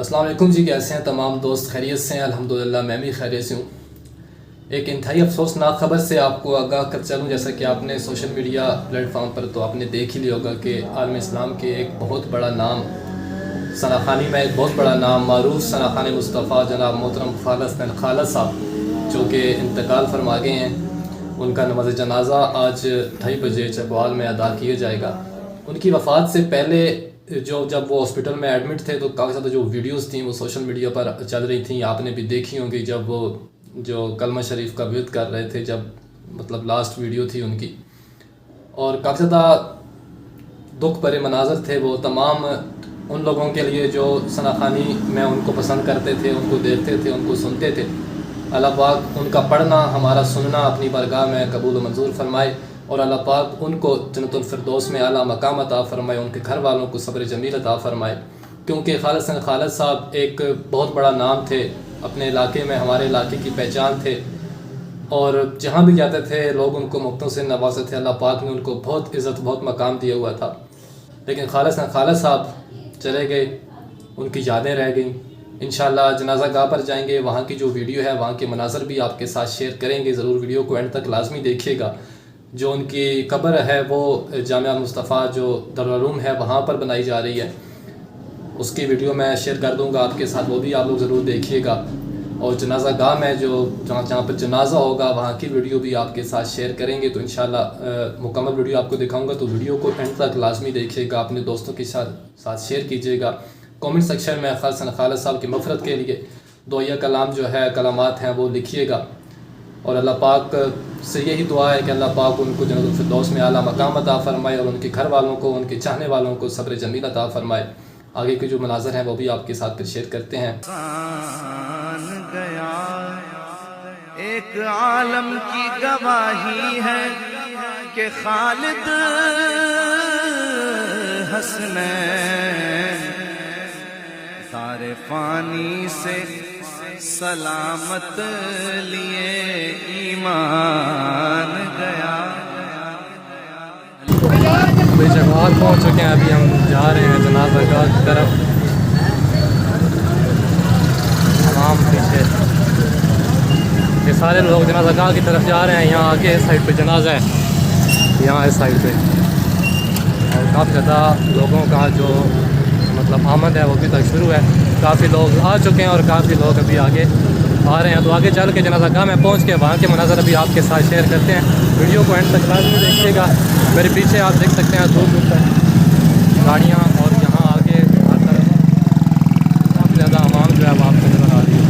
अस्सलाम वालेकुम जी, कैसे हैं तमाम दोस्त? खैरियत से हैं? अल्हम्दुलिल्लाह मैं भी खैरियत से हूँ। एक इंतहाई अफसोसनाक ख़बर से आपको आगाह कर चलूँ। जैसा कि आपने सोशल मीडिया प्लेटफॉर्म पर तो आपने देख ही लिया होगा कि आलम इस्लाम के एक बहुत बड़ा नाम, सनाखानी में एक बहुत बड़ा नाम, मारूफ सनाखानी मुस्तफ़ा जनाब मोहतरम खालद साहब जो कि इंतकाल फरमा गए हैं, उनका नमाज़ जनाजा आज 2:30 बजे चकवाल में अदा किया जाएगा। उनकी वफ़ात से पहले जब वो हॉस्पिटल में एडमिट थे तो काफ़ी ज़्यादा जो वीडियोस थी वो सोशल मीडिया पर चल रही थी, आपने भी देखी होंगी। जब वो जो कलमा शरीफ का विर्द कर रहे थे, जब मतलब लास्ट वीडियो थी उनकी, और काफ़ी ज़्यादा दुख भरे मनाजर थे वो तमाम उन लोगों के लिए जो सनाखानी में उनको पसंद करते थे, उनको देखते थे, उनको सुनते थे। अल्लाह पाक उनका पढ़ना, हमारा सुनना अपनी बारगाह में कबूल व मंजूर फरमाए और अल्लाह पाक उनको जन्नतुल फिरदौस में आला मकाम अता फरमाए, उनके घर वालों को सब्र जमील अता फरमाए। क्योंकि खालद साहब एक बहुत बड़ा नाम थे अपने इलाके में, हमारे इलाके की पहचान थे और जहाँ भी जाते थे लोग उनको मुफ्तों से नवाजते थे। अल्लाह पाक ने उनको बहुत इज़्ज़त, बहुत मकाम दिया हुआ था। लेकिन खालद साहब चले गए, उनकी यादें रह गईं। इंशाल्लाह जनाजा गाह पर जाएंगे, वहाँ की जो वीडियो है, वहाँ के मनाजर भी आपके साथ शेयर करेंगे। ज़रूर वीडियो को एंड तक लाजमी देखिएगा। जो उनकी कब्र है वो जामिया मुस्तफ़ा जो दरुल है वहाँ पर बनाई जा रही है, उसकी वीडियो मैं शेयर कर दूँगा आपके साथ, वो भी आप लोग ज़रूर देखिएगा। और जनाजा गाह में जो जहाँ पर जनाजा होगा वहाँ की वीडियो भी आपके साथ शेयर करेंगे। तो इंशाल्लाह मुकम्मल वीडियो आपको दिखाऊंगा, तो वीडियो को एंड तक लाजमी देखिएगा, अपने दोस्तों के साथ शेयर कीजिएगा। कमेंट सेक्शन में खालद साहब की मफ़रत के लिए दुआया कलाम जो है, कलामात हैं, वो लिखिएगा। और अल्लाह पाक से यही दुआ है कि अल्लाह पाक उनको जन्नतुल फिरदौस में आला मकाम अता फरमाए और उनके घर वालों को, उनके चाहने वालों को सब्र जमील अता फरमाए। आगे के जो मनाज़र हैं वो भी आपके साथ फिर शेयर करते हैं। गया एक आलम की गवाही है कि खालिद हसनैन सारे फानी से सलामत लिए ईमान गया। जगवाल पहुँच चुके हैं, अभी हम जा रहे हैं जनाजा गाह की तरफ। तमाम पीछे ये सारे लोग जनाजा गाह की तरफ जा रहे हैं। यहाँ आगे इस साइड पे जनाजा है, यहाँ इस साइड पे, और काफ़ी ज़्यादा लोगों का जो मतलब आमद है वो अभी तक शुरू है। काफ़ी लोग आ चुके हैं और काफ़ी लोग अभी आगे आ रहे हैं। तो आगे चल के जनाजा गाह में पहुँच के वहाँ के मनाज़र अभी आपके साथ शेयर करते हैं। वीडियो को एंड तक लाज़मी देखिएगा। मेरे पीछे आप देख सकते हैं दूर दूर तक गाड़ियाँ, और यहाँ आगे हर तरफ काफ़ी ज़्यादा आवाम जो है वो आपको नज़र आ रही है।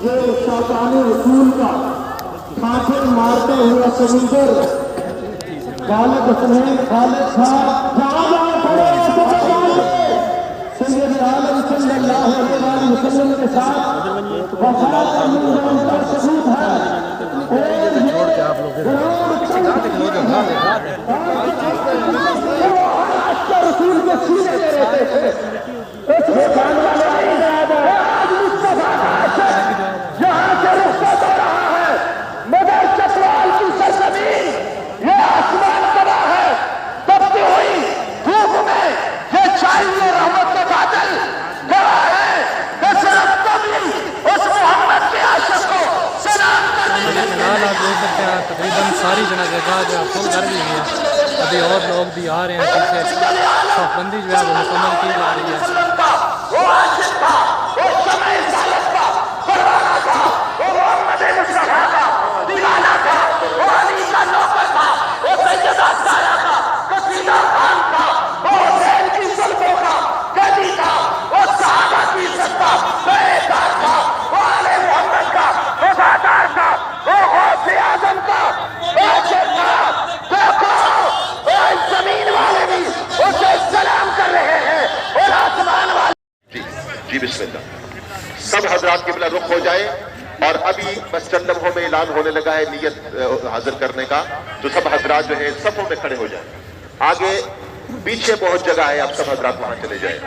ये शौकानी उसूल का फांसे मारते हुए समुंदर खालिद हसनैन खालिद साहब सैयद आलम सल्लल्लाहु अलैहि वसल्लम के साथ वफात करने का उनका सबूत है। और ये रसूल के सीने में रहते थे। इस दुकान वाले आज मुस्तफा यहाँ से रुखसत हो रहा है, मगर चतवाल की सरजमीन ये आसमान तबाह है। तपती हुई धूप में ये चाहिए रहमत के बादल गवाह है कि सिर्फ कभी उस मोहम्मद के आशिक को सलाम करने के फिलहाल आप देख सकते हैं तकरीबन सारी जनाज़ेगाह जो है फुल कर दी हुई है। अभी और लोग भी आ रहे हैं, पीछे शफबंदी जो है वो मुकम्मल की जा रही है। वो आशिक था, वो समय सालत का परवाना था, वो मोहम्मद मुस्तफा का दीवाना था, वो अली का नौकर था, वो सैयदा सारा का कसीदा खान था, वो हुसैन की जुल्फों का कैदी था, वो सहाबा की इज्जत का बेदार था, वो आले मोहम्मद का वफादार था, वो गौसे आजम का आशिक था। देखो वो जमीन वाले भी उसे सलाम कर रहे हैं और आसमान वाले। जी बिस्मिल्लाह। सब हजरात के बिला रुख हो जाए और अभी बस चंद लम्हों में ऐलान होने लगा है नियत हाजिर करने का। तो सब हजरात जो है सफों में खड़े हो जाए। आगे पीछे बहुत जगह है, आप सब हजरात वहां चले जाए।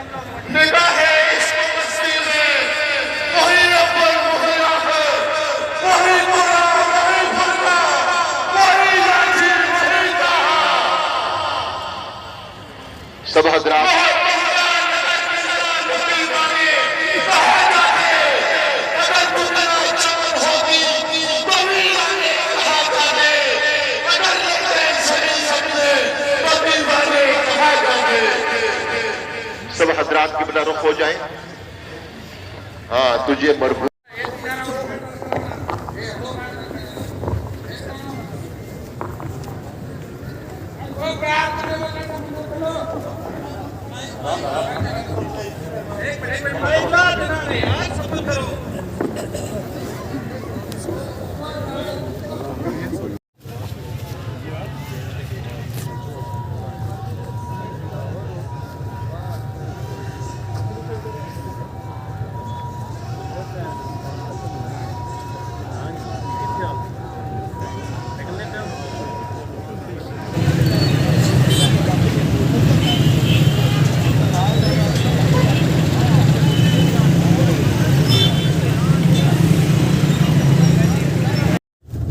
सब हजरात सब हजरात की बिला रुख हो जाए। हाँ, तुझे मरहूम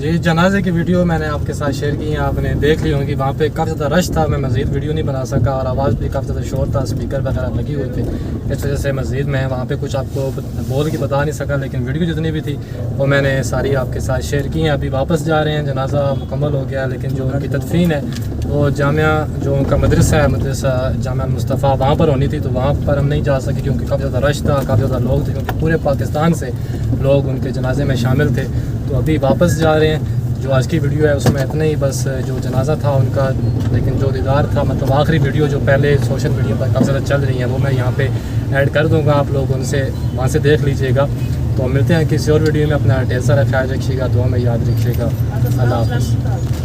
ये जनाजे की वीडियो मैंने आपके साथ शेयर की है, आपने देख ली होंगी। वहाँ पे काफ़ी ज़्यादा रश था, मैं मज़ीद वीडियो नहीं बना सका और आवाज़ भी काफ़ी ज़्यादा शोर था, स्पीकर वगैरह लगी हुए थे, इस वजह से मज़ीद मैं वहाँ पे कुछ आपको बोल के बता नहीं सका। लेकिन वीडियो जितनी भी थी वो मैंने सारी आपके साथ शेयर की हैं। अभी वापस जा रहे हैं, जनाजा मुकम्मल हो गया, लेकिन जो उनकी तदफीन है वो जामिया जो उनका मदरसा है, मदरसा जामिया मुस्तफ़ा, वहाँ पर होनी थी। तो वहाँ पर हम नहीं जा सके क्योंकि काफ़ी ज़्यादा रश था, काफ़ी ज़्यादा लोग थे, क्योंकि पूरे पाकिस्तान से लोग उनके जनाजे में शामिल थे। तो अभी वापस जा रहे हैं। जो आज की वीडियो है उसमें इतना ही, बस जो जनाजा था उनका, लेकिन जो दीदार था, मतलब आखिरी वीडियो जो पहले सोशल मीडिया पर काफ़ी ज़्यादा चल रही है वो मैं यहाँ पे ऐड कर दूँगा, आप लोग उनसे वहाँ से देख लीजिएगा। तो मिलते हैं किसी और वीडियो में। अपना ढेर सारा ख्याल रखिएगा, दुआ में याद रखिएगा। अल्लाह हाफ़िज़।